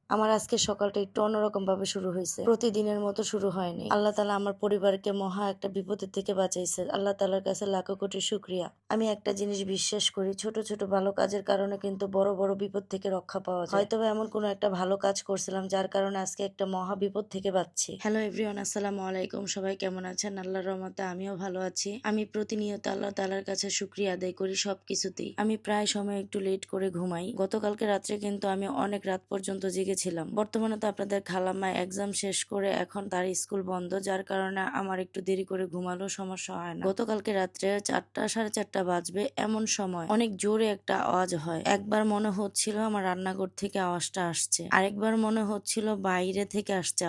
আমার আজকে সকালটা একটু অন্যরকম ভাবে শুরু হয়েছে, প্রতিদিনের মতো শুরু হয়নি। আল্লাহ তাআলা আমার পরিবারকে মহা একটা বিপদের থেকে বাঁচাইছে। আল্লাহ তাআলার কাছে লাখো কোটি শুকরিয়া। আমি একটা জিনিস বিশ্বাস করি, ছোট ছোট ভালো কাজের কারণে কিন্তু বড় বড় বিপদ থেকে রক্ষা পাওয়া যায়। হয়তো এমন কোনো একটা ভালো কাজ করছিলাম যার কারণে আজকে একটা মহা বিপদ থেকে বাঁচছি। হ্যালো এভরিওয়ান, আসসালামু আলাইকুম। সবাই কেমন আছেন? আল্লাহর রহমতে আমিও ভালো আছি। আমি প্রতিনিয়ত আল্লাহ তাআলার কাছে শুকরিয়া আদায় করি সবকিছুতেই। আমি প্রায় সময় একটু লেট করে ঘুমাই। গতকালকে রাত্রে কিন্তু আমি অনেক রাত পর্যন্ত জেগেছিলাম। বর্তমানে তো আপনাদের খালাম্মা এক্সাম শেষ করে এখন তার স্কুল বন্ধ, যার কারণে আমার একটু দেরি করে ঘুমালেও সমস্যা হয় না। গতকালকে রাত্রে 4টা 4:30 বাজবে এমন সময় অনেক জোরে একটা আওয়াজ হয়। একবার মনে হচ্ছিল আমার রান্নাঘর থেকে আওয়াজটা আসছে, আরেকবার মনে হচ্ছিল বাইরে থেকে আসছে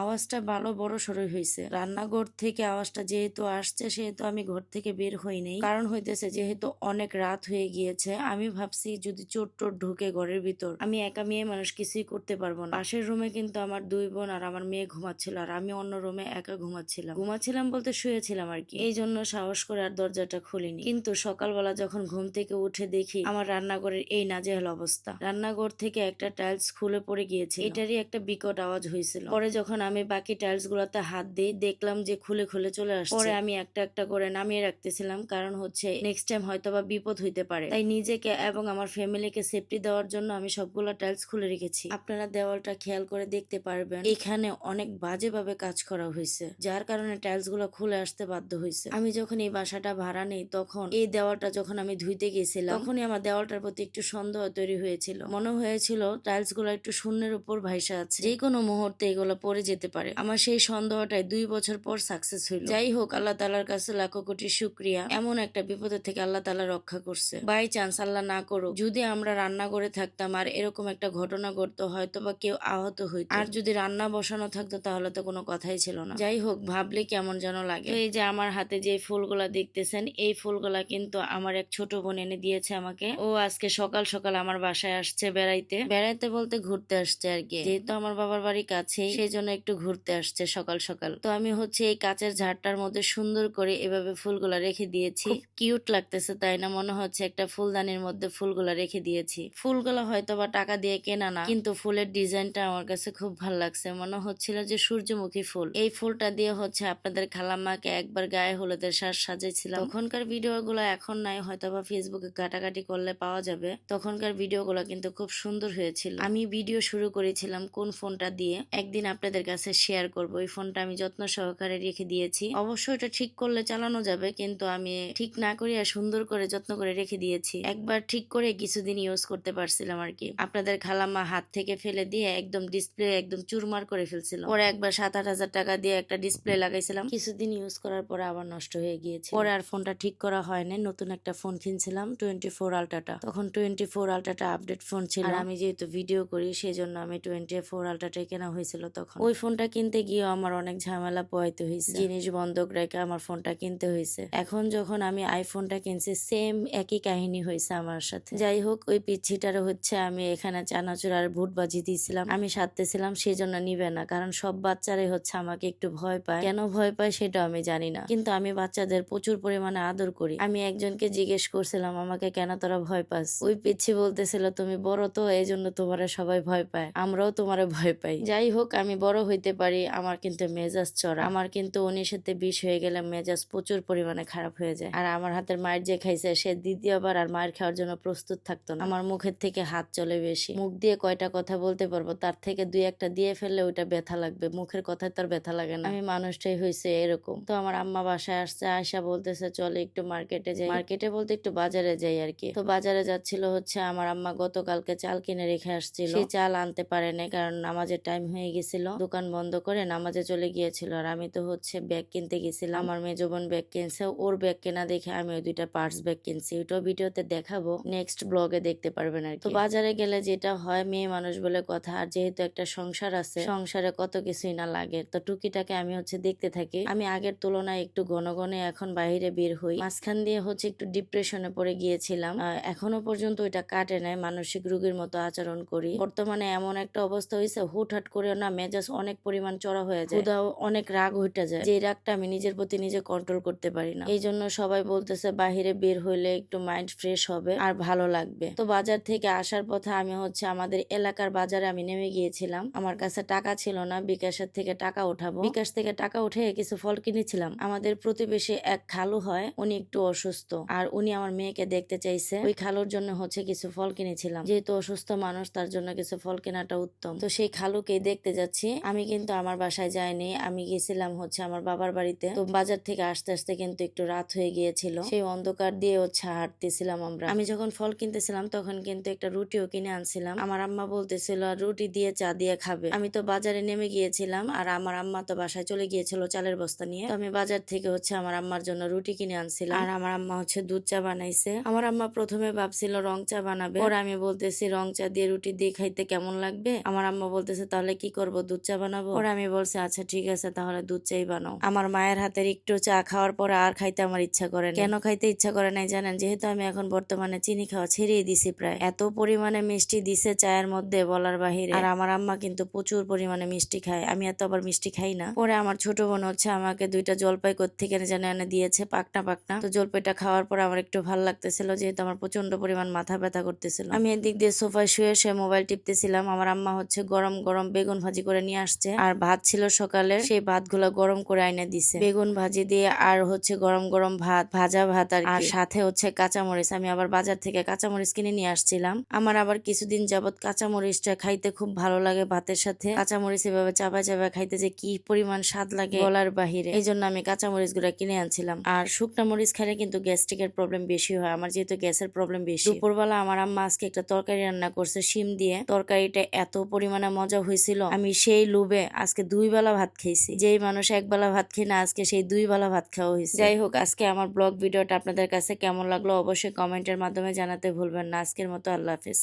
আওয়াজটা ভালো বড় সড়ো হয়েছে। রান্নাঘর থেকে আওয়াজটা যেহেতু আসছে সেহেতু আমি ঘর থেকে বের হই নাই, কারণ হইতেছে যেহেতু অনেক রাত হয়ে গিয়েছে। আমি ভাবছি যদি চোর টোর ঢুকে ঘরের ভিতর, আমি একা মেয়ে মানুষ কিছুই করতে পারবো না। পাশের রুমে কিন্তু আমার 2 বোন আর আমার মেয়ে ঘুমাচ্ছিল, আর আমি অন্য রুমে একা ঘুমাচ্ছিলাম বলতে শুয়েছিলাম আর কি। এই জন্য সাহস করে আর দরজাটা খুলিনি। কিন্তু সকালবেলা যখন ঘুম থেকে উঠে দেখি আমার রান্নাঘরের এই নাজেহাল অবস্থা। রান্নাঘর থেকে একটা টাইলস খুলে পড়ে গিয়েছিল, এটারই একটা বিকট আওয়াজ হয়েছিল। পরে যখন আমি বাকি টাইলস গুলাতে হাত দিই দেখলাম যে খুলে খুলে চলে আসছে। পরে আমি একটা একটা করে নামিয়ে রাখতেছিলাম, কারণ হচ্ছে নেক্সট টাইম হয়তোবা বিপদ হইতে পারে, তাই নিজেকে এবং আমার ফ্যামিলিকে সেফটি দেওয়ার জন্য আমি সবগুলো টাইলস খুলে রেখেছি। আপনারা দেওয়ালটা খেয়াল করে দেখতে পারবেন এখানে অনেক বাজেভাবে কাজ করা হয়েছে, যার কারণে টাইলস গুলো খুলে আসতে বাধ্য হয়েছে। আমি যখন এই বাসাটা ভাড়া নেই তখন এই দেওয়ালটা যখন আমি ধুইতে গেছিলাম তখনই আমার দেওয়ালটার প্রতি একটু সন্দেহ তৈরি হয়েছিল। মনে হয়েছিল টাইলস গুলো একটু শূন্যের উপর ভাইসা আছে, যে কোনো মুহূর্তে এগুলো পড়ে যেতে পারে। আমার সেই সন্দেহটাই 2 বছর পর সাকসেস হইল। যাই হোক, আল্লাহ তাআলার কাছে লাখো কোটি শুকরিয়া, এমন একটা বিপদের থেকে আল্লাহ তাআলা রক্ষা করছে। বাই চান্স আল্লাহ না করুক যদি আমরা রান্না করে থাকতাম আর এরকম একটা ঘটনা ঘটতো, হয়তো বা কেউ আহত হইতো। আর যদি রান্না বসানো থাকতো তাহলে তো কোনো কথাই ছিল না। যাই হোক, ভাবলে কেমন যেন লাগে। তো এই যে আমার হাতে যে ফুলগুলা দেখতেছেন, এই ফুলগুলা কিন্তু আমার এক ছোট বোন এনে দিয়েছে আমাকে। ও আজকে সকাল সকাল আমার বাসায় আসছে বেড়াইতে বলতে ঘুরতে আসছে আর কি। যেহেতু আমার বাবার বাড়ি কাছেই, সেই জন্য একটু ঘুরতে আসছে সকাল সকাল। তো আমি হচ্ছে এই কাচের ঝাড়টার মধ্যে সুন্দর করে এভাবে ফুলগুলা রেখে দিয়েছি। খুব কিউট লাগতেছে তাই না? মনে হচ্ছে একটা ফুলদানির মধ্যে ফুলগুলা রেখে দিয়েছি। ফুলগুলা হয়তো বা টাকা দিয়ে কেনা না, কিন্তু ফুলের ডিজাইনটা আমার কাছে খুব ভালো লাগছে। মনে হচ্ছিল যে সূর্যমুখী ফুল। এই ফুলটা দিয়ে হচ্ছে আপনাদের খালাম্মাকে একবার গায়ে হলুদের সাজ সাজেছিলাম। তখনকার ভিডিও গুলো এখন নাই, হয়তো বা ফেসবুকে ঘাটাঘাটি করলে পাওয়া যাবে। তখনকার ভিডিও গুলো কিন্তু খুব সুন্দর হয়েছিল। আমি ভিডিও শুরু করেছিলাম কোন ফোনটা দিয়ে, একদিন আপনাদের কাছে শেয়ার করব। ওই ফোনটা আমি যত্ন সহকারে রেখে দিয়েছি। অবশ্যই এটা ঠিক করলে চালানো যাবে, কিন্তু আমি ঠিক না করিয়া সুন্দর করে যত্ন করে রেখে দিয়েছি। একবার ঠিক করে কিছুদিন ইউজ করতে পারছিলাম আর কি। আপনাদের খালাম্মা হাত থেকে ফেলে দিয়ে একদম ডিসপ্লে একদম চুরমার করে ফেলছিল। পরে একবার 7-8 হাজার টাকা দিয়ে একটা ডিসপ্লে লাগাইছিলাম, কিছুদিন ইউজ করার পরে আবার নষ্ট হয়ে গিয়েছে। পরে আর ফোনটা ঠিক করা হয়নি, নতুন একটা ফোন কিনছিলাম 24 আলট্রাটা। তখন 24 আলট্রাটা আপডেট ফোন ছিল, আর আমি যেহেতু ভিডিও করি সেই জন্য আমি 24 আলট্রাটাই কেনা হয়েছিল তখন। ওই ফোনটা কিনতে গিয়ে আমার অনেক ঝামেলা পোয়াইতে হয়েছে, জিনিস বন্ধক রেখে আমার ফোনটা কিনতে হয়েছে। এখন যখন আমি আইফোনটা কিনছি সেম একই কাহিনী হয়েছে আমার সাথে। যাই হোক, ওই পিচ্ছিটারে হচ্ছে আমি এখানে চানাচুর আর ভুট বাজি দিয়েছিলাম, আমি সারতেছিলাম, সেই জন্য নিবে না, কারণ সব বাচ্চারাই হচ্ছে আমাকে একটু ভয় পায়। কেন ভয় পায় সেটা আমি জানি না, কিন্তু আমি বাচ্চাদের প্রচুর পরিমাণে আদর করি। আমি একজনকে জিজ্ঞেস করছিলাম আমাকে কেন তোরা ভয় পাস, ওই পিচ্ছি বলতেছিল তুমি বড় তো এই জন্য তোমারে সবাই ভয় পায়, আমরাও তোমারে ভয় পাই। যাই হোক, আমি বড় হইতে পারি, আমার কিন্তু মেজাজ চড়া। আমার কিন্তু 19-20 হয়ে গেলে মেজাজ প্রচুর পরিমাণে খারাপ হয়ে যায়। আর আমার হাতের মায়ের যে খাইছে সে দ্বিতীয়বার আর মায়ের খাওয়ার জন্য প্রস্তুত থাকতো না। আমার মুখের থেকে হাত চলে বেশি, মুখ দিয়ে কয়টা কথা বলতে পারবো তার থেকে 2-1টা দিয়ে ফেললে ওইটা ব্যথা লাগবে, মুখের কথায় তার ব্যথা লাগে না। আমি মানুষটাই হয়েছে এরকম। তো আমার আম্মা বাসায় আসছে, আয়সা বলতেছে চলে একটু মার্কেটে যাই, মার্কেটে বলতে একটু বাজারে যাই আর কি। তো বাজারে যাচ্ছিল হচ্ছে আমার আম্মা গতকালকে চাল কিনে রেখে আসছিল, সেই চাল আনতে পারেনি কারণ নামাজের টাইম হয়ে গেছিল, দোকান বন্ধ করে নামাজে চলে গিয়েছিল। আর আমি তো হচ্ছে ব্যাগ কিনতে গেছিলাম, আমার মেজো বোন ব্যাগ কিনছে, ওর ব্যাগ কেনা দেখে আমি ওই 2টা পার্স ব্যাগ কিনছি। ওইটাও ভিডিওতে দেখাবো, নেক্সট ব্লগে দেখতে পারবেন আর কি। তো বাজারে গেলে যেটা হয়, মেয়ে মানুষ বলে কথা, আর যেহেতু একটা সংসার আছে, সংসারে কত কিছুই না লাগে, তো টুকিটাকে আমি হচ্ছে দেখতে থাকি। আমি আগের তুলনায় একটু ঘন এখন বাইরে বের হই। মাঝখান দিয়ে হচ্ছে একটু ডিপ্রেশনে পড়ে গিয়েছিলাম, এখনো পর্যন্ত ওইটা কাটে নাই, মানসিক রোগীর মতো আচরণ করি। বর্তমানে এমন একটা অবস্থা হয়েছে, হুটহাট করে না মেজাজ অনেক পরিমাণ চড়া হয়ে যায়, উদাও অনেক রাগ হইটা যায়, যে রাগটা আমি নিজের প্রতি নিজে কন্ট্রোল করতে পারি না। এই জন্য সবাই বলতেছে বাহিরে বের হইলে একটু মাইন্ড ফ্রেশ হবে আর ভালো লাগবে। তো বাজার থেকে আসার পথে আমি হচ্ছে আমাদের এলাকার বাজারে আমি নেমে গিয়েছিলাম। আমার কাছে টাকা ছিল না, বিকাশের থেকে টাকা উঠাবো। বিকাশ থেকে টাকা উঠে কিছু ফল কিনেছিলাম। আমাদের প্রতিবেশী এক খালু হয়, উনি একটু অসুস্থ, আর উনি আমার মেয়েকে দেখতে চাইছে। ওই খালুর জন্য কিছু ফল কিনেছিলাম। যেহেতু অসুস্থ মানুষ, তার জন্য কিছু ফল কেনাটা উত্তম। তো সেই খালুকে দেখতে যাচ্ছি। আমি কিন্তু আমার বাসায় যাইনি, আমি গেছিলাম আমার বাবার বাড়িতে। তো বাজার থেকে আসতে আসতে কিন্তু একটু রাত হয়ে গিয়েছিল। সেই অন্ধকার দিয়ে হাঁটতেছিলাম আমরা। আমি যখন ফল কিনতেছিলাম তখন কিন্তু একটা রুটিও কিনে আনছিলাম। আমার আম্মা বলতেছিল রুটি দিয়ে চা দিয়ে খাবে। আমি তো বাজারে নেমে গিয়েছিলাম, আর আমার আম্মা তো বাসায় চলে গিয়েছিল চালের বস্তা নিয়ে। তো আমি বাজার থেকে আমার আম্মার জন্য রুটি কিনে আনছিলাম, আর আমার আম্মা দুধ চা বানাইছে। আমার আম্মা প্রথমে ভাবছিল রং চা বানাবে, পরে আমি বলতেছি রং চা দিয়ে রুটি দিয়ে খাইতে কেমন লাগবে। আমার আম্মা বলতেছে তাহলে কি করব, দুধ চা বানাবো। পরে আমি বলছি আচ্ছা ঠিক আছে, তাহলে দুধ চাই বানাও। আমার মায়ের হাতের একটু চা খাওয়ার পরে আর খাইতে আমার ইচ্ছা করে না। কেন খাইতে ইচ্ছা করে নাই জানেন? যেহেতু আমি এখন বর্তমানে চিনি খাওয়া ছেড়েই দিছি, প্রায় এত পরিমাণে মিষ্টি দিছে চায়ের মধ্যে বলার বাহিরে। আর আমার আম্মা কিন্তু প্রচুর পরিমাণে মিষ্টি খায়, আমি এত আবার মিষ্টি খাই না। পরে আমার ছোট বোন আমাকে 2টা জলপাই কোত্থেকে জানে এনে দিয়েছে, পাকনা পাকনা। তো জলপাইটা খাওয়ার পর আমার একটু ভালো লাগতেছিল, যেহেতু আমার প্রচন্ড পরিমাণ মাথা ব্যথা করতেছিল। আমি এদিক দিয়ে সোফায় শুয়ে শুয়ে মোবাইল টিপতেছিলাম। আমার আম্মা গরম গরম বেগুন ভাজি করে নিয়ে আসছে, আর ভাত ছিল সকালের, সেই ভাতগুলো গরম করে আইনে দিছে। বেগুন ভাজি দিয়ে আর গরম গরম ভাত, ভাজা ভাত, আর সাথে কাঁচামরিচ। আমি আবার বাজার থেকে কাঁচামরিচ কিনে নিয়ে আসছিলাম। আমার আবার কিছুদিন যাবত কাঁচামরিচটা খাইতে খুব ভালো লাগে ভাতের সাথে। কাঁচামরিচ এভাবে চাপা চাপা খাইতে যে কি পরিমাণ স্বাদ লাগে বলার বাহিরে। এই জন্য আমি কাঁচামরিচ গুলা কিনে আনছিলাম। আর শুকনা মরিচ খাইলে কিন্তু গ্যাস্ট্রিকের প্রবলেম বেশি হয়, আমার যেহেতু গ্যাসের প্রবলেম বেশি। দুপুরবেলা আমার আম্মা আজকে একটা তরকারি রান্না করছে শিম দিয়ে। তরকারিটা এত পরিমাণে মজা হয়েছিল, আমি সেই লোভে আজকে 2 বেলা ভাত খাইছি। যেই মানুষ 1 বেলা ভাত খায় না, আজকে সেই 2 বেলা ভাত খাওয়া হয়েছে। যাই হোক, আজকে আমার ব্লগ ভিডিওটা আপনাদের কাছে কেমন লাগলো অবশ্যই কমেন্টের মাধ্যমে জানাতে ভুলবেন না। আজকের মতো আল্লাহ হাফেজ।